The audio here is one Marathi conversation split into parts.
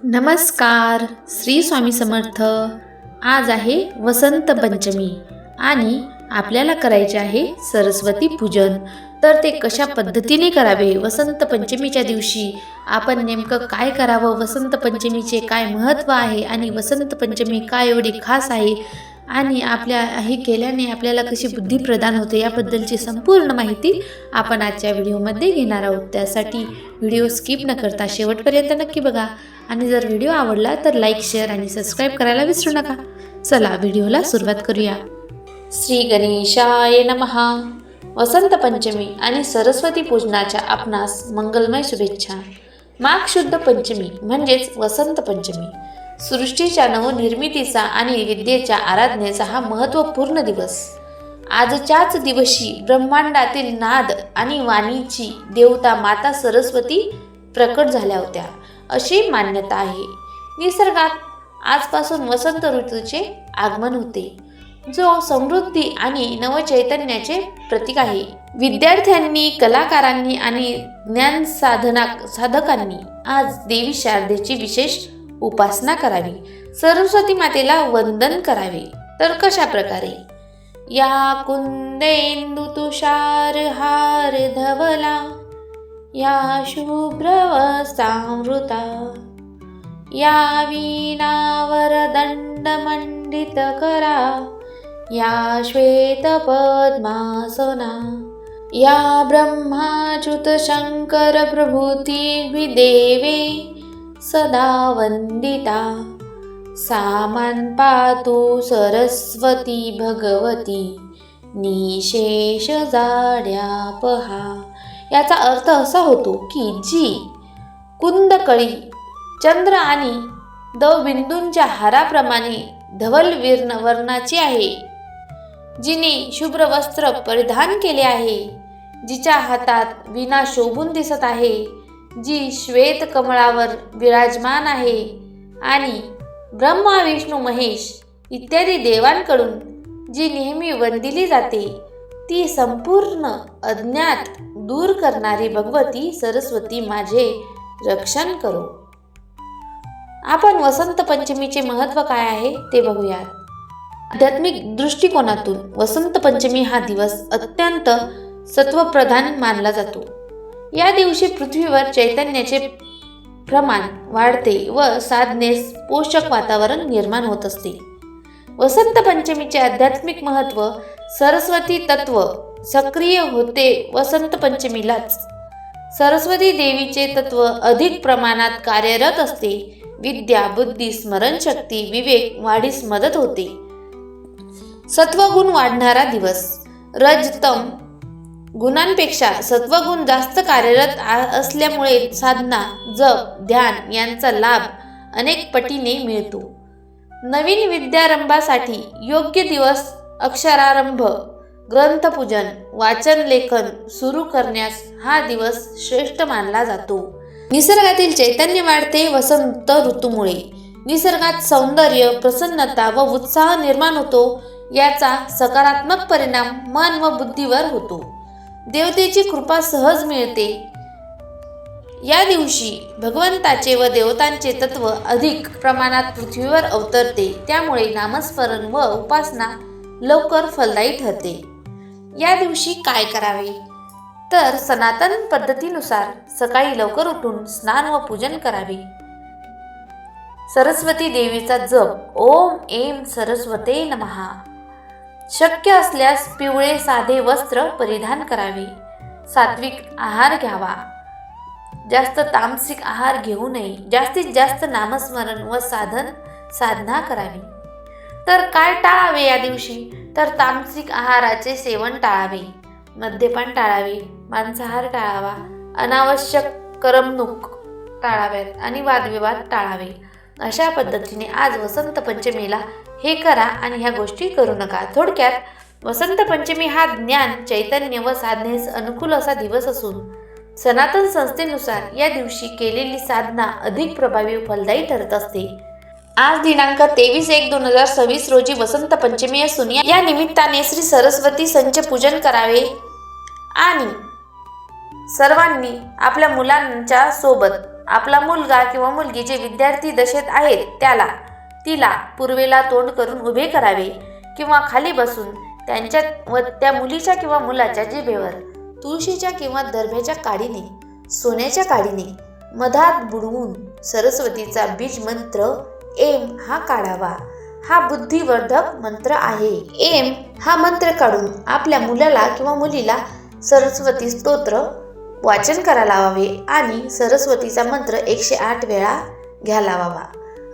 नमस्कार, श्री स्वामी समर्थ। आज आहे वसंत पंचमी आणि आपल्याला करायचे आहे सरस्वती पूजन। तर ते कशा पद्धतीने करावे, वसंत पंचमीच्या दिवशी आपण नेमकं काय करावं, वसंत पंचमीचे काय महत्त्व आहे आणि वसंत पंचमी काय एवढी खास आहे आणि आपल्या हे केल्याने आपल्याला कशी बुद्धी प्रदान होते याबद्दलची संपूर्ण माहिती आपण आजच्या व्हिडिओमध्ये घेणार आहोत। त्यासाठी व्हिडिओ स्किप न करता शेवटपर्यंत नक्की बघा आणि जर व्हिडिओ आवडला तर लाईक, शेअर आणि सबस्क्राईब करायला विसरू नका। चला व्हिडिओला सुरुवात करूया। श्री गणेशाय नमः। वसंत पंचमी आणि सरस्वती पूजनाच्या आपणास मंगलमय शुभेच्छा। माघ शुद्ध पंचमी म्हणजेच वसंत पंचमी सृष्टीच्या नवनिर्मितीचा आणि विद्येच्या आराधनेचा हा महत्त्वपूर्ण दिवस। आजच्याच दिवशी ब्रह्मांडातील नाद आणि वाणीची देवता माता सरस्वती प्रकट झाल्या होत्या अशी मान्यता आहे। निसर्गात आजपासून वसंत ऋतूचे आगमन होते, जो समृद्धी आणि नवचैतन्याचे प्रतीक आहे। विद्यार्थ्यांनी, कलाकारांनी आणि ज्ञान साधकांनी आज देवी शारदेची विशेष उपासना करावी, सरस्वती मातेला वंदन करावे। तर कशा प्रकारे? या कुंदेंदु तुषार हार धवला, या शुभ्रवस्त्रामृता, या वीणावर दंड मंडित करा, या श्वेत पद्मासना, या ब्रह्माच्युत शंकर प्रभृती विदेवे सदा वंदिता, सामान पातु सरस्वती भगवती निशेष जाड्या पहा। याचा अर्थ असा होतो की जी कुंदकळी चंद्र आणि दवबिंदूंच्या हाराप्रमाणे धवल वर्णाची आहे, जिने शुभ्र वस्त्र परिधान केले आहे, जिच्या हातात वीणा शोभून दिसत आहे, जी श्वेत कमळावर विराजमान आहे आणि ब्रह्मा, विष्णू, महेश इत्यादी देवांकडून जी नेहमी वंदिली जाते, ती संपूर्ण अज्ञात दूर करणारी भगवती सरस्वती माझे रक्षण करो। आपण वसंत पंचमीचे महत्त्व काय आहे ते बघूयात। आध्यात्मिक दृष्टिकोनातून वसंत पंचमी हा दिवस अत्यंत सत्वप्रधान मानला जातो। या दिवशी पृथ्वीवर चैतन्याचे प्रमाण वाढते व साधनेस पोषक वातावरण निर्माण होत असते। वसंत पंचमीचे आध्यात्मिक महत्त्व, सरस्वती तत्व सक्रिय होते वसंत पंचमीलाच। सरस्वती देवीचे तत्व अधिक प्रमाणात कार्यरत असते। विद्या, बुद्धी, स्मरणशक्ती, विवेक वाढीस मदत होते। सत्वगुण वाढणारा दिवस। रजतम गुणांपेक्षा सत्वगुण जास्त कार्यरत असल्यामुळे साधना, जप, ध्यान यांचा लाभ अनेक पटीने मिळतो। नवीन विद्यारंभासाठी योग्य दिवस। अक्षरारंभ, ग्रंथपूजन, वाचन लेखन सुरू करण्यास हा दिवस श्रेष्ठ मानला जातो। निसर्गातील चैतन्य वाढते वसंत ऋतूमुळे। निसर्गात सौंदर्य, प्रसन्नता व उत्साह निर्माण होतो। याचा सकारात्मक परिणाम मन व बुद्धीवर होतो। देवतेची कृपा सहज मिळते। या दिवशी भगवंताचे व देवतांचे तत्व अधिक प्रमाणात पृथ्वीवर अवतरते, त्यामुळे नामस्मरण व उपासना लवकर फलदायी ठरते। या दिवशी काय करावे? तर सनातन पद्धतीनुसार सकाळी लवकर उठून स्नान व पूजन करावे। सरस्वती देवीचा जप ओम ऐं सरस्वते नमः। शक्य असल्यास पिवळे साधे वस्त्र परिधान करावे। सात्विक आहार घ्यावा, जास्त तामसिक आहार घेऊ नये। जास्तीत जास्त नामस्मरण व साधना करावी। तर काय टाळावे या दिवशी? तर तामसिक आहाराचे सेवन टाळावे, मद्यपान टाळावे, मांसाहार टाळावा, अनावश्यक करमणूक टाळाव्यात आणि वादविवाद टाळावे। अशा पद्धतीने आज वसंत पंचमीला हे करा आणि ह्या गोष्टी करू नका। थोडक्यात वसंत पंचमी हा ज्ञान, चैतन्य व साधनेस अनुकूल असा दिवस असून सनातन संस्थेनुसार या दिवशी केलेली साधना अधिक प्रभावी व फलदायी ठरत असते। आज दिनांक 23/1/2026 रोजी वसंत पंचमी असून या निमित्ताने श्री सरस्वती संच पूजन करावे आणि सर्वांनी आपल्या मुलांच्या सोबत आपला मुलगा किंवा मुलगी जे विद्यार्थी दशेत आहेत तिला पूर्वेला तोंड करून उभे करावे किंवा खाली बसून त्यांच्या व त्या मुलीच्या किंवा मुलाच्या जिभेवर तुळशीच्या किंवा दर्भ्याच्या काडीने, सोन्याच्या काडीने मधात बुडवून सरस्वतीचा बीज मंत्र एम हा काढावा. हा बुद्धिवर्धक मंत्र आहे. एम हा मंत्र काढून आपल्या मुलाला किंवा मुलीला सरस्वती स्तोत्र वाचन करायला लावावे आणि सरस्वतीचा मंत्र 108 वेळा घ्या लावावा.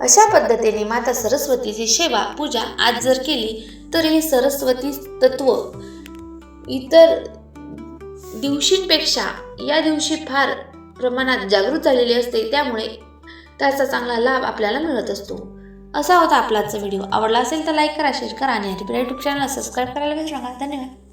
अशा पद्धतीने माता सरस्वतीची सेवा पूजा आज जर केली तर हे सरस्वती तत्व इतर दिवशींपेक्षा या दिवशी फार प्रमाणात जागृत झालेले असते, त्यामुळे त्याचा चांगला लाभ आपल्याला मिळत असतो. असा होता आपला आजचा व्हिडिओ. आवडला असेल तर लाईक करा, शेअर करा आणि हरिप्रिया यूट्यूब चॅनलला सबस्क्राईब करायला विसरू नका. धन्यवाद.